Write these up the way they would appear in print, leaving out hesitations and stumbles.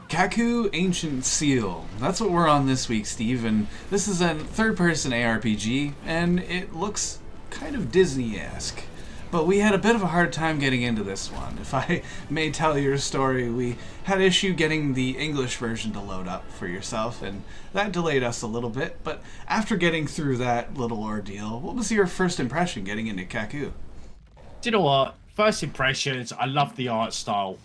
Kaku Ancient Seal. That's what we're on this week, Steve, and this is a third-person ARPG, and it looks kind of Disney-esque. But we had a bit of a hard time getting into this one. If I may tell your story, we had issue getting the English version to load up for yourself, and that delayed us a little bit. But after getting through that little ordeal, what was your first impression getting into Kaku? Do you know what? First impressions, I love the art style.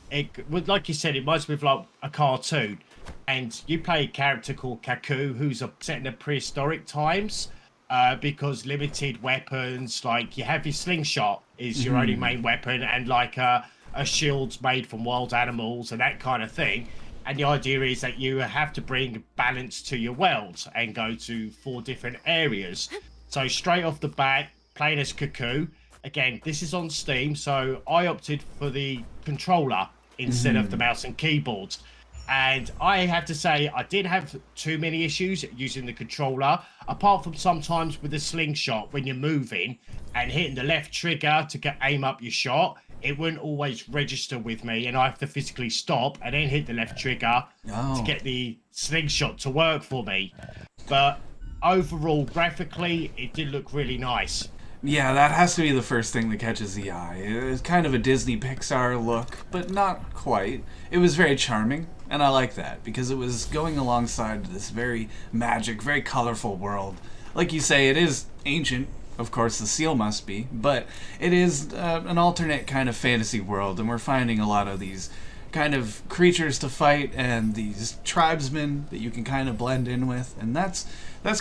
Like you said, it reminds me of like a cartoon. And you play a character called Kaku, who's set in the prehistoric times, because limited weapons, like you have your slingshot is your only main weapon, and like a shield made from wild animals and that kind of thing. And the idea is that you have to bring balance to your world and go to 4 different areas. So straight off the bat, playing as Kaku. Again, this is on Steam, so I opted for the controller instead of the mouse and keyboard. And I have to say, I did have too many issues using the controller, apart from sometimes with the slingshot when you're moving and hitting the left trigger to aim up your shot. It wouldn't always register with me, and I have to physically stop and then hit the left trigger to get the slingshot to work for me. But overall, graphically, it did look really nice. Yeah, that has to be the first thing that catches the eye. It's kind of a Disney Pixar look, but not quite. It was very charming, and I like that, because it was going alongside this very magic, very colorful world. Like you say, it is ancient, of course the seal must be, but it is an alternate kind of fantasy world, and we're finding a lot of these kind of creatures to fight and these tribesmen that you can kind of blend in with, and that's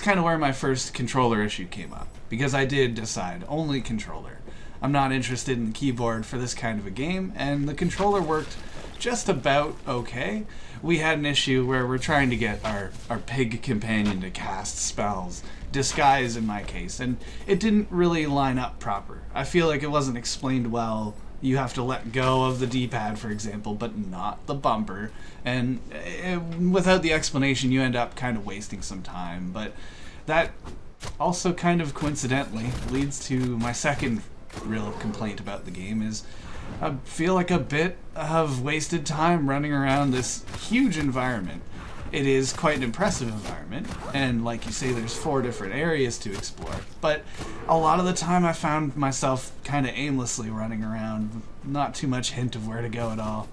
kind of where my first controller issue came up, because I did decide only controller. I'm not interested in the keyboard for this kind of a game, and the controller worked just about okay. We had an issue where we're trying to get our pig companion to cast spells, disguise in my case, and it didn't really line up proper. I feel like it wasn't explained well. You have to let go of the D-pad, for example, but not the bumper. And without the explanation, you end up kind of wasting some time. But that also kind of coincidentally leads to my second real complaint about the game is I feel like a bit of wasted time running around this huge environment. It is quite an impressive environment, and like you say, there's 4 different areas to explore. But a lot of the time I found myself kind of aimlessly running around, not too much hint of where to go at all.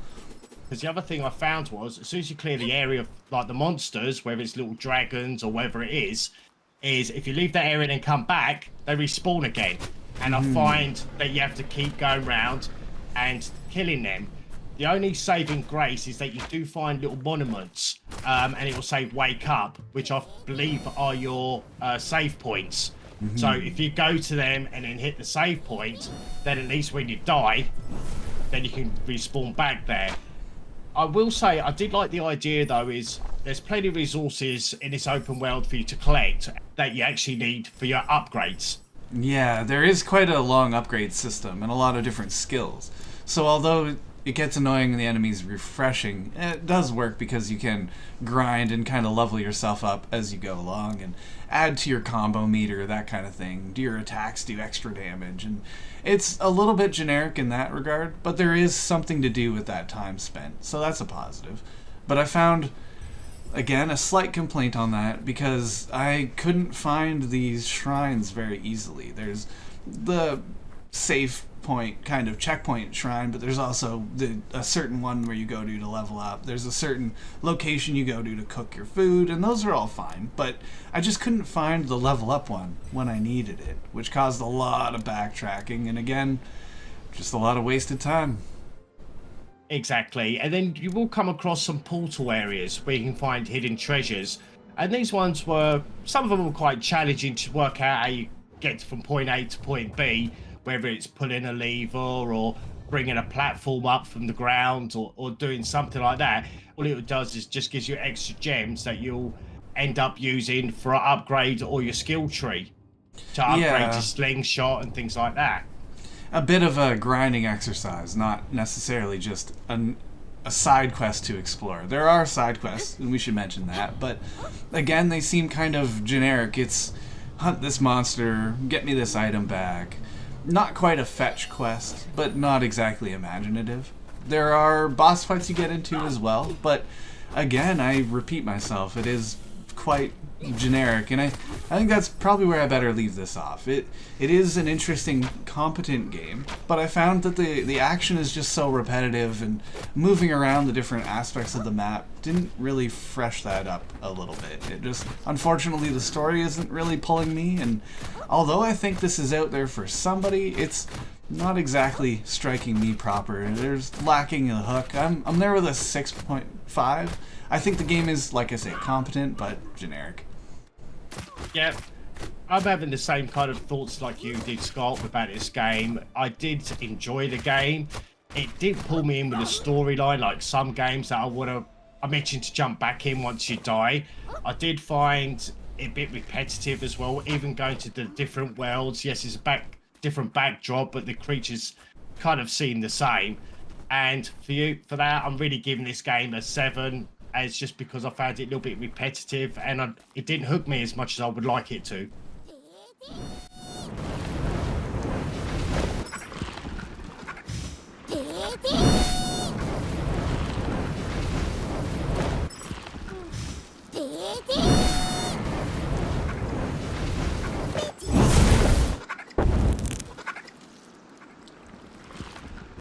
Because the other thing I found was, as soon as you clear the area of like the monsters, whether it's little dragons or whatever it is if you leave that area and then come back, they respawn again. And I find that you have to keep going around and killing them. The only saving grace is that you do find little monuments, and it will say "wake up," which I believe are your save points. So if you go to them and then hit the save point, then at least when you die, then you can respawn back there. I will say I did like the idea though, is there's plenty of resources in this open world for you to collect that you actually need for your upgrades. Yeah, there is quite a long upgrade system and a lot of different skills. So although it gets annoying and the enemy's refreshing, it does work because you can grind and kind of level yourself up as you go along and add to your combo meter, that kind of thing. Do your attacks do extra damage? And it's a little bit generic in that regard, but there is something to do with that time spent, so that's a positive. But I found, again, a slight complaint on that because I couldn't find these shrines very easily. There's the safe point kind of checkpoint shrine, but there's also a certain one where you go to level up. There's a certain location you go to cook your food, and those are all fine, but I just couldn't find the level up one when I needed it, which caused a lot of backtracking, and again, just a lot of wasted time. Exactly. And then you will come across some portal areas where you can find hidden treasures, and these ones some of them were quite challenging to work out how you get from point A to point B, whether it's pulling a lever or bringing a platform up from the ground or doing something like that. All it does is just gives you extra gems that you'll end up using for an upgrade or your skill tree to upgrade your slingshot and things like that. A bit of a grinding exercise, not necessarily just a side quest to explore. There are side quests, and we should mention that, but again, they seem kind of generic. It's hunt this monster, get me this item back. Not quite a fetch quest, but not exactly imaginative. There are boss fights you get into as well, but again, I repeat myself, it is quite generic, and I think that's probably where I better leave this off. It is an interesting, competent game, but I found that the action is just so repetitive, and moving around the different aspects of the map didn't really fresh that up a little bit. It just, unfortunately, the story isn't really pulling me, and although I think this is out there for somebody, it's not exactly striking me proper. There's lacking a hook. I'm there with a 6.5. I think the game is, like I say, competent, but generic. Yeah, I'm having the same kind of thoughts like you did, Scott, about this game. I did enjoy the game. It did pull me in with a storyline, like some games that I mentioned to jump back in once you die. I did find it a bit repetitive as well, even going to the different worlds. Yes, it's a different backdrop, but the creatures kind of seem the same. And for that, I'm really giving this game a 7. It's just because I found it a little bit repetitive, and it didn't hook me as much as I would like it to.